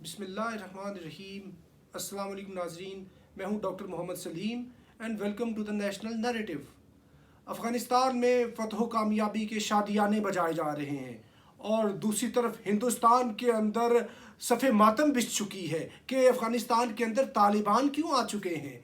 بسم اللہ الرحمن الرحیم۔ السلام علیکم ناظرین، میں ہوں doctor Muhammad Salim and welcome to the national narrative. Afghanistan میں فتح و کامیابی کے شادیانے بجائے جا رہے ہیں اور دوسری طرف ہندوستان کے اندر صف ماتم بچھ چکی ہے کہ افغانستان کے اندر طالبان کیوں آ چکے ہیں،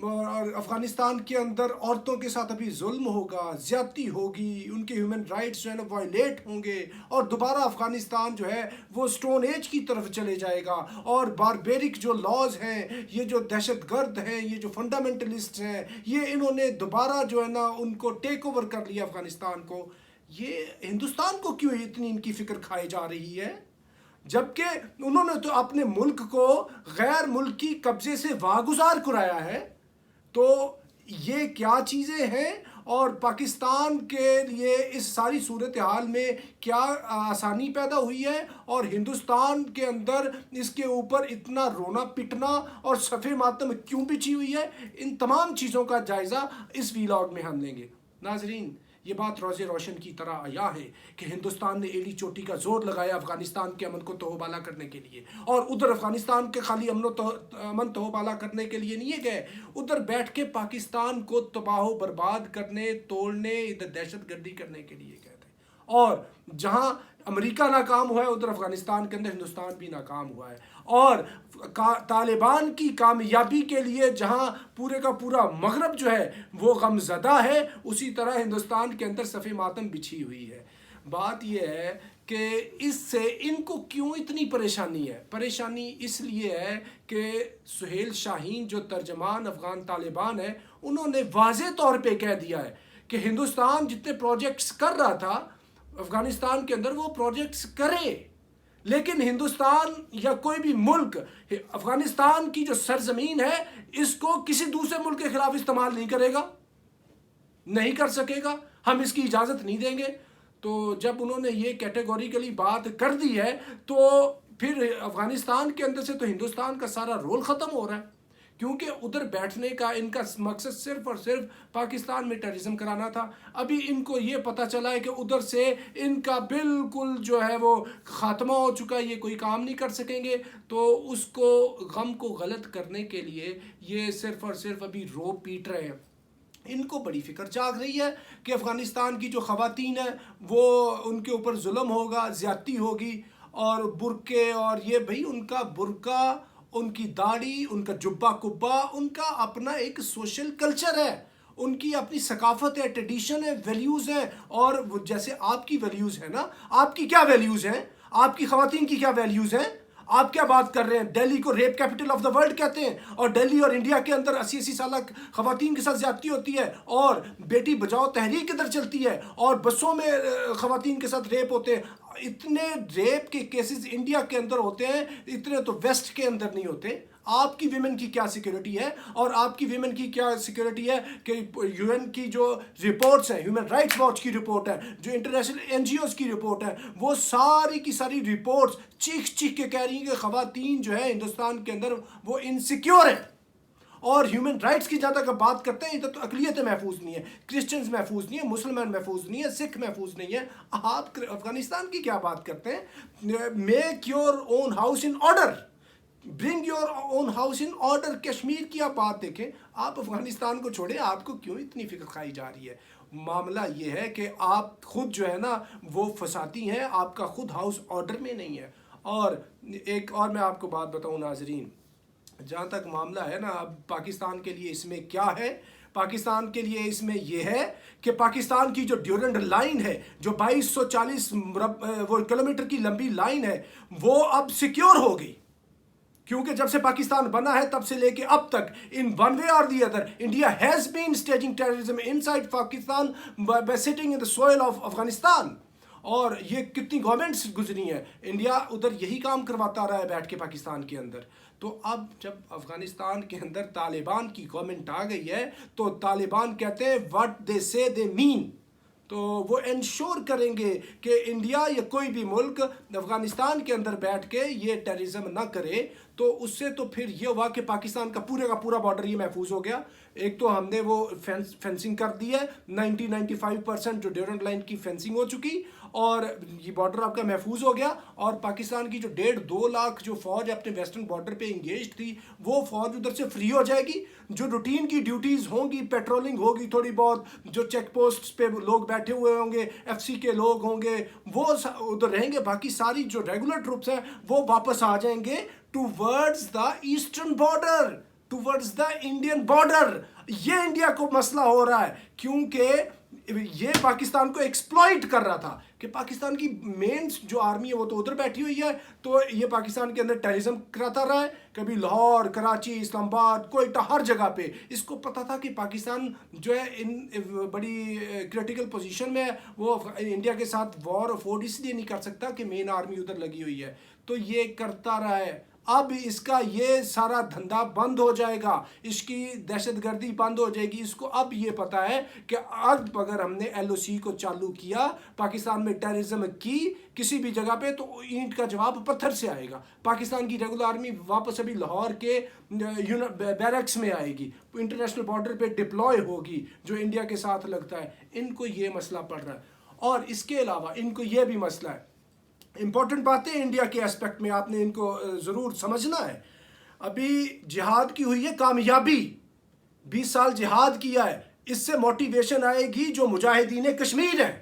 اور افغانستان کے اندر عورتوں کے ساتھ ابھی ظلم ہوگا، زیادتی ہوگی، ان کے ہیومن رائٹس جو ہے نا وائلیٹ ہوں گے اور دوبارہ افغانستان جو ہے وہ سٹون ایج کی طرف چلے جائے گا، اور باربیرک جو لاز ہیں، یہ جو دہشت گرد ہیں، یہ جو فنڈامنٹلسٹ ہیں، یہ انہوں نے دوبارہ جو ہے نا ان کو ٹیک اوور کر لیا افغانستان کو۔ یہ ہندوستان کو کیوں اتنی ان کی فکر کھائی جا رہی ہے، جبکہ انہوں نے تو اپنے ملک کو غیر ملکی قبضے سے واگزار کرایا ہے؟ تو یہ کیا چیزیں ہیں، اور پاکستان کے لیے اس ساری صورتحال میں کیا آسانی پیدا ہوئی ہے، اور ہندوستان کے اندر اس کے اوپر اتنا رونا پٹنا اور صف ماتم کیوں بچھی ہوئی ہے، ان تمام چیزوں کا جائزہ اس ویلاگ میں ہم لیں گے۔ ناظرین، یہ بات روز روشن کی طرح آیا ہے کہ ہندوستان نے ایڑی چوٹی کا زور لگایا افغانستان کے امن کو تہوبالا کرنے کے لیے، اور ادھر افغانستان کے خالی امن تہوبالا کرنے کے لیے نہیں گئے، ادھر بیٹھ کے پاکستان کو تباہ و برباد کرنے، توڑنے، ادھر دہشت گردی کرنے کے لیے گئے تھے۔ اور جہاں امریکہ ناکام ہوا ہے، ادھر افغانستان کے اندر ہندوستان بھی ناکام ہوا ہے، اور طالبان کی کامیابی کے لیے جہاں پورے کا پورا مغرب جو ہے وہ غم زدہ ہے، اسی طرح ہندوستان کے اندر صف ماتم بچھی ہوئی ہے۔ بات یہ ہے کہ اس سے ان کو کیوں اتنی پریشانی ہے؟ پریشانی اس لیے ہے کہ سہیل شاہین جو ترجمان افغان طالبان ہے، انہوں نے واضح طور پہ کہہ دیا ہے کہ ہندوستان جتنے پروجیکٹس کر رہا تھا افغانستان کے اندر، وہ پروجیکٹس کرے، لیکن ہندوستان یا کوئی بھی ملک افغانستان کی جو سرزمین ہے اس کو کسی دوسرے ملک کے خلاف استعمال نہیں کرے گا، نہیں کر سکے گا، ہم اس کی اجازت نہیں دیں گے۔ تو جب انہوں نے یہ کیٹیگوریکلی بات کر دی ہے تو پھر افغانستان کے اندر سے تو ہندوستان کا سارا رول ختم ہو رہا ہے، کیونکہ ادھر بیٹھنے کا ان کا مقصد صرف اور صرف پاکستان میں ٹیررزم کرانا تھا۔ ابھی ان کو یہ پتہ چلا ہے کہ ادھر سے ان کا بالکل جو ہے وہ خاتمہ ہو چکا ہے، یہ کوئی کام نہیں کر سکیں گے، تو اس کو غم کو غلط کرنے کے لیے یہ صرف اور صرف ابھی رو پیٹ رہے ہیں۔ ان کو بڑی فکر جاگ رہی ہے کہ افغانستان کی جو خواتین ہیں وہ ان کے اوپر ظلم ہوگا، زیادتی ہوگی، اور برقعے، اور یہ بھئی ان کا برقع، ان کی داڑھی، ان کا جبہ کبا، ان کا اپنا ایک سوشل کلچر ہے، ان کی اپنی ثقافت ہے، ٹریڈیشن ہے، ویلیوز ہیں، اور جیسے آپ کی ویلیوز ہیں نا، آپ کی کیا ویلیوز ہیں، آپ کی خواتین کی کیا ویلیوز ہیں؟ آپ کیا بات کر رہے ہیں؟ دہلی کو rape capital of the world کہتے ہیں، اور دہلی اور انڈیا کے اندر 80 سالہ خواتین کے ساتھ زیادتی ہوتی ہے، اور بیٹی بچاؤ تحریک ادھر چلتی ہے، اور بسوں میں خواتین کے ساتھ ریپ ہوتے ہیں۔ اتنے ریپ کے کیسز انڈیا کے اندر ہوتے ہیں، اتنے تو ویسٹ کے اندر نہیں ہوتے۔ آپ کی ویمن کی کیا سیکیورٹی ہے، اور آپ کی ویمن کی کیا سیکیورٹی ہے کہ یو این کی جو رپورٹس ہیں، ہیومن رائٹس واچ کی رپورٹ ہے، جو انٹرنیشنل این جی اوز کی رپورٹ ہے، وہ ساری کی ساری رپورٹس چیخ چیخ کے کہہ رہی ہیں کہ خواتین جو ہے ہندوستان کے اندر وہ انسیکیور ہیں۔ اور ہیومن رائٹس کی جہاں تک آپ کرتے ہیں، ادھر تو اقلیتیں محفوظ نہیں ہیں، کرسچنز محفوظ نہیں ہیں، مسلمان محفوظ نہیں ہیں، سکھ محفوظ نہیں ہیں۔ آپ افغانستان کی کیا بات کرتے ہیں؟ Make your own house in order, bring your own house in order. Kashmir کی آپ بات دیکھیں، آپ افغانستان کو چھوڑیں، آپ کو کیوں اتنی فکر کھائی جا رہی ہے؟ معاملہ یہ ہے کہ آپ خود جو ہے نا وہ فسادی ہیں، آپ کا خود ہاؤس آرڈر میں نہیں ہے۔ اور ایک اور میں آپ کو بات بتاؤں ناظرین، جہاں تک معاملہ ہے نا، اب پاکستان کے لیے اس میں کیا ہے؟ پاکستان کے لیے اس میں یہ ہے کہ پاکستان کی جو ڈیورنڈ لائن ہے، جو 2240 کلومیٹر کی لمبی لائن ہے، وہ اب سیکیور ہو گئی، کیونکہ جب سے پاکستان بنا ہے تب سے لے کے اب تک ان ون وے اور the other India has been staging terrorism in side Pakistan by sitting in the soil of Afghanistan. اور یہ کتنی گورنمنٹس گزری ہیں، انڈیا ادھر یہی کام کرواتا رہا ہے بیٹھ کے پاکستان کے اندر۔ تو اب جب افغانستان کے اندر طالبان کی گورنمنٹ آ گئی ہے تو طالبان کہتے ہیں what they say they mean، تو وہ انشور کریں گے کہ انڈیا یا کوئی بھی ملک افغانستان کے اندر بیٹھ کے یہ ٹیررزم نہ کرے۔ تو اس سے تو پھر یہ ہوا کہ پاکستان کا پورا بارڈر یہ محفوظ ہو گیا۔ ایک تو ہم نے وہ فینسنگ کر دی ہے 90-95% جو ڈیورنٹ لائن کی فینسنگ ہو چکی اور یہ بارڈر آپ کا محفوظ ہو گیا. اور پاکستان کی جو 1.5-2 لاکھ جو فوج اپنے ویسٹرن بارڈر پہ انگیج تھی وہ فوج ادھر سے فری ہو جائے گی. جو روٹین کی ڈیوٹیز ہوں گی, پیٹرولنگ ہوگی تھوڑی بہت, جو چیک پوسٹ پہ لوگ بیٹھے ہوئے ہوں گے, ایف سی کے لوگ ہوں گے, وہ ادھر رہیں گے. باقی ساری جو ریگولر ٹروپس ہیں وہ واپس آ جائیں گے towards the eastern border, towards the Indian border. یہ انڈیا کو مسئلہ ہو رہا ہے کیونکہ یہ پاکستان کو ایکسپلائٹ کر رہا تھا کہ پاکستان کی مین جو آرمی ہے وہ تو ادھر بیٹھی ہوئی ہے, تو یہ پاکستان کے اندر ٹیررزم کراتا رہا ہے. کبھی لاہور, کراچی, اسلام آباد, کوئٹہ, ہر جگہ پہ اس کو پتا تھا کہ پاکستان جو ہے ان بڑی کریٹیکل پوزیشن میں ہے, وہ انڈیا کے ساتھ وار افورڈ اس لیے نہیں کر سکتا کہ مین آرمی ادھر لگی ہوئی ہے, تو یہ کرتا رہا ہے. اب اس کا یہ سارا دھندا بند ہو جائے گا, اس کی دہشت گردی بند ہو جائے گی. اس کو اب یہ پتا ہے کہ اب اگر ہم نے ایل او سی کو چالو کیا, پاکستان میں ٹیررزم کی کسی بھی جگہ پہ, تو اینٹ کا جواب پتھر سے آئے گا. پاکستان کی ریگولر آرمی واپس ابھی لاہور کے بیرکس میں آئے گی, انٹرنیشنل بارڈر پہ ڈپلوائے ہوگی جو انڈیا کے ساتھ لگتا ہے. ان کو یہ مسئلہ پڑ رہا ہے. اور اس کے علاوہ ان کو یہ بھی مسئلہ ہے, امپورٹنٹ باتیں انڈیا کے اسپیکٹ میں آپ نے ان کو ضرور سمجھنا ہے. ابھی جہاد کی ہوئی ہے کامیابی, 20 سال جہاد کیا ہے, اس سے موٹیویشن آئے گی جو مجاہدین کشمیر ہیں.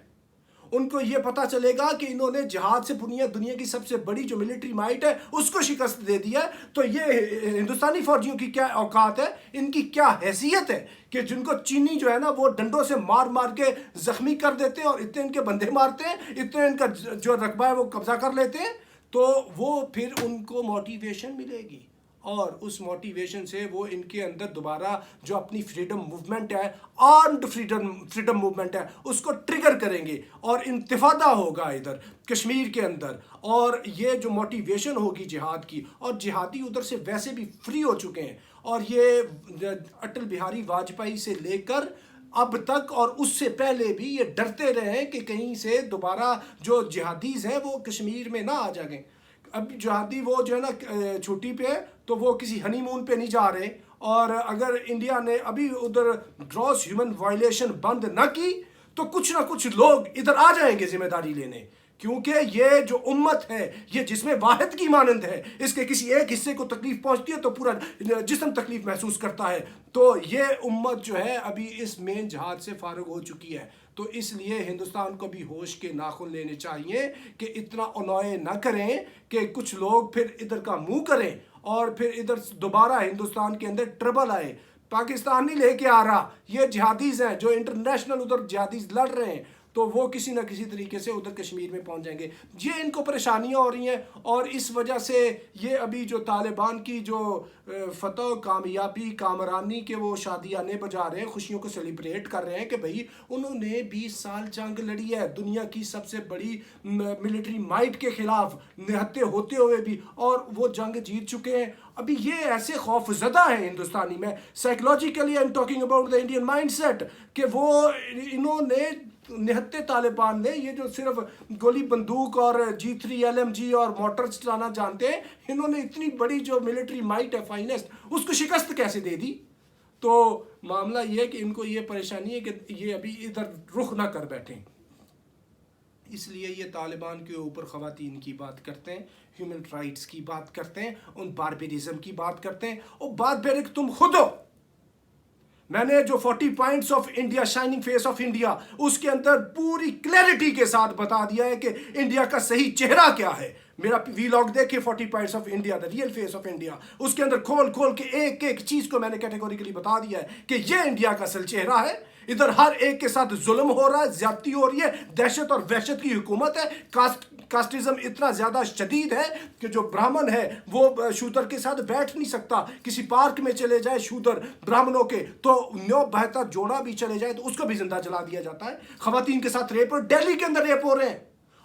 ان کو یہ پتا چلے گا کہ انہوں نے جہاد سے دنیا کی سب سے بڑی جو ملٹری مائٹ ہے اس کو شکست دے دیا ہے. تو یہ ہندوستانی فوجیوں کی کیا اوقات ہے, ان کی کیا حیثیت ہے کہ جن کو چینی جو ہے نا وہ ڈنڈوں سے مار مار کے زخمی کر دیتے ہیں, اور اتنے ان کے بندے مارتے ہیں, اتنے ان کا جو رقبہ ہے وہ قبضہ کر لیتے ہیں. تو وہ پھر ان کو موٹیویشن ملے گی, اور اس موٹیویشن سے وہ ان کے اندر دوبارہ جو اپنی فریڈم موومنٹ ہے, آرمڈ فریڈم موومنٹ ہے, اس کو ٹریگر کریں گے اور انتفاضہ ہوگا ادھر کشمیر کے اندر. اور یہ جو موٹیویشن ہوگی جہاد کی, اور جہادی ادھر سے ویسے بھی فری ہو چکے ہیں, اور یہ اٹل بہاری واجپئی سے لے کر اب تک اور اس سے پہلے بھی یہ ڈرتے رہے ہیں کہ کہیں سے دوبارہ جو جہادیز ہیں وہ کشمیر میں نہ آ جائیں. اب جہادی وہ جو ہے نا چھٹی پہ, تو وہ کسی ہنی مون پہ نہیں جا رہے. اور اگر انڈیا نے ابھی ادھر گراس ہیومن وائلیشن بند نہ کی تو کچھ نہ کچھ لوگ ادھر آ جائیں گے ذمہ داری لینے, کیونکہ یہ جو امت ہے یہ جسم واحد کی مانند ہے. اس کے کسی ایک حصے کو تکلیف پہنچتی ہے تو پورا جسم تکلیف محسوس کرتا ہے. تو یہ امت جو ہے ابھی اس مین جہاد سے فارغ ہو چکی ہے. تو اس لیے ہندوستان کو بھی ہوش کے ناخن لینے چاہیے کہ اتنا انوائے نہ کریں کہ کچھ لوگ پھر ادھر کا منہ کریں اور پھر ادھر دوبارہ ہندوستان کے اندر ٹربل آئے. پاکستان نہیں لے کے آ رہا, یہ جہادیز ہیں جو انٹرنیشنل ادھر جہادیز لڑ رہے ہیں, تو وہ کسی نہ کسی طریقے سے ادھر کشمیر میں پہنچ جائیں گے. یہ ان کو پریشانیاں ہو رہی ہیں, اور اس وجہ سے یہ ابھی جو طالبان کی جو فتح, کامیابی, کامرانی کے وہ شادیانے بجا رہے ہیں, خوشیوں کو سیلیبریٹ کر رہے ہیں کہ بھئی انہوں نے 20 سال جنگ لڑی ہے دنیا کی سب سے بڑی ملٹری مائٹ کے خلاف, نہتے ہوتے ہوئے بھی, اور وہ جنگ جیت چکے ہیں. ابھی یہ ایسے خوف زدہ ہیں ہندوستانی میں, psychologically I am talking about the Indian mindset, کہ وہ انہوں نے نہتے طالبان نے یہ جو صرف گولی بندوق اور G3 LMG اور موٹرز چلانا جانتے ہیں, انہوں نے اتنی بڑی جو ملٹری مائٹ ہے فائنسٹ, اس کو شکست کیسے دے دی. تو معاملہ یہ ہے کہ ان کو یہ پریشانی ہے کہ یہ ابھی ادھر رخ نہ کر بیٹھیں. اس لیے یہ طالبان کے اوپر خواتین کی بات کرتے ہیں, ہیومن رائٹس کی بات کرتے ہیں, ان باربیرزم کی بات کرتے ہیں. اور باربیرک تم خود ہو. میں نے جو 40 points of India, shining face of India, اس کے اندر پوری کلیئرٹی کے ساتھ بتا دیا ہے کہ انڈیا کا صحیح چہرہ کیا ہے. میرا ویلاگ دیکھیں 40 points of India, the real face of India, اس کے اندر کھول کے ایک ایک چیز کو میں نے کیٹیگوریکلی بتا دیا ہے کہ یہ انڈیا کا اصل چہرہ ہے. ادھر ہر ایک کے ساتھ ظلم ہو رہا ہے, زیادتی ہو رہی ہے, دہشت اور وحشت کی حکومت ہے. کاسٹزم اتنا زیادہ شدید ہے کہ جو براہمن ہے وہ شودر کے ساتھ بیٹھ نہیں سکتا. کسی پارک میں چلے جائے شودر براہمنوں کے, تو نیو بہتا جوڑا بھی چلے جائے تو اس کو بھی زندہ جلا دیا جاتا ہے. خواتین کے ساتھ ریپ, دہلی کے اندر ریپ ہو رہے ہیں,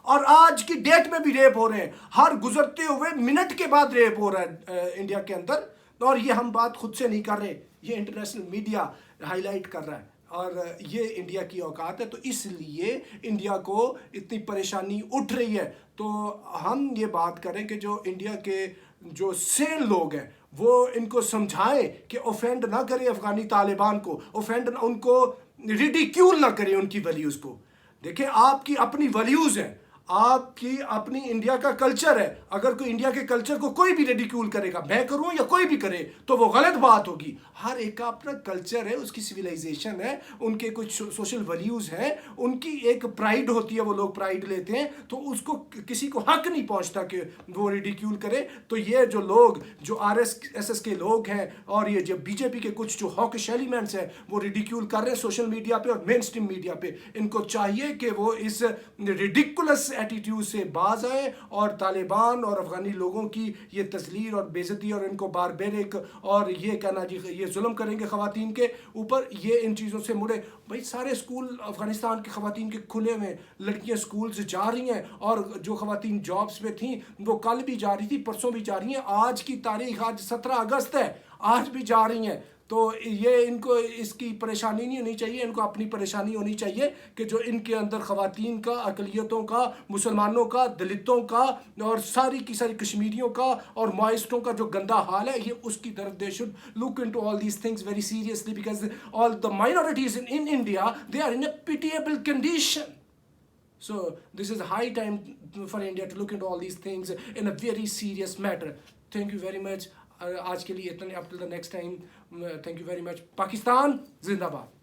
اور آج کی ڈیٹ میں بھی ریپ ہو رہے ہیں. ہر گزرتے ہوئے منٹ کے بعد ریپ ہو رہا ہے انڈیا کے اندر. اور یہ ہم بات خود سے نہیں کر رہے, یہ انٹرنیشنل میڈیا ہائی لائٹ کر رہا ہے, اور یہ انڈیا کی اوقات ہے. تو اس لیے انڈیا کو اتنی پریشانی اٹھ رہی ہے. تو ہم یہ بات کریں کہ جو انڈیا کے جو سین لوگ ہیں وہ ان کو سمجھائیں کہ اوفینڈ نہ کرے افغانی طالبان کو، اوفینڈ ان کو ریڈیکیول نہ کرے ان کی ویلیوز کو. دیکھیں آپ کی اپنی ویلیوز ہیں، آپ کی اپنی انڈیا کا کلچر ہے. اگر کوئی انڈیا کے کلچر کو کوئی بھی ریڈیکیول کرے گا، میں کروں یا کوئی بھی کرے، تو وہ غلط بات ہوگی. ہر ایک کا اپنا کلچر ہے، اس کی سویلائزیشن ہے، ان کے کچھ سوشل ویلیوز ہیں، ان کی ایک پرائیڈ ہوتی ہے، وہ لوگ پرائیڈ لیتے ہیں. تو اس کو کسی کو حق نہیں پہنچتا کہ وہ ریڈیکیول کرے. تو یہ جو لوگ جو RSS کے لوگ ہیں اور یہ جو BJP کے کچھ جو ہاکش ایلیمنٹس ہیں وہ ریڈیکیول کر رہے ہیں سوشل میڈیا پہ اور مین اسٹریم میڈیا پہ، ان کو چاہیے کہ وہ اس ریڈیکولس ایٹیٹیوڈ سے باز آئیں اور طالبان اور افغانی لوگوں کی یہ تذلیل اور بے عزتی اور ان کو باربیرک اور یہ کہنا جی یہ ظلم کریں گے خواتین کے اوپر، یہ ان چیزوں سے مڑے. بھائی سارے اسکول افغانستان کی خواتین کے کھلے ہوئے، لڑکیاں اسکول سے جا رہی ہیں، اور جو خواتین جابس پہ تھیں وہ کل بھی جا رہی تھی، پرسوں بھی جا رہی ہیں. آج کی تاریخ آج 17 اگست ہے، آج بھی جا رہی ہیں. تو یہ ان کو اس کی پریشانی نہیں ہونی چاہیے، ان کو اپنی پریشانی ہونی چاہیے کہ جو ان کے اندر خواتین کا، اقلیتوں کا، مسلمانوں کا، دلتوں کا اور ساری کی ساری کشمیریوں کا اور مائسٹوں کا جو گندا حال ہے، یہ اس کی طرف they should look into all these things very seriously because all the minorities in India, they are in a pitiable condition. So this is high time for India to look into all these things in a very serious matter. Thank you very much. آج کے لیے اتنا. up till the next time. Thank you very much. Pakistan زندہ باد.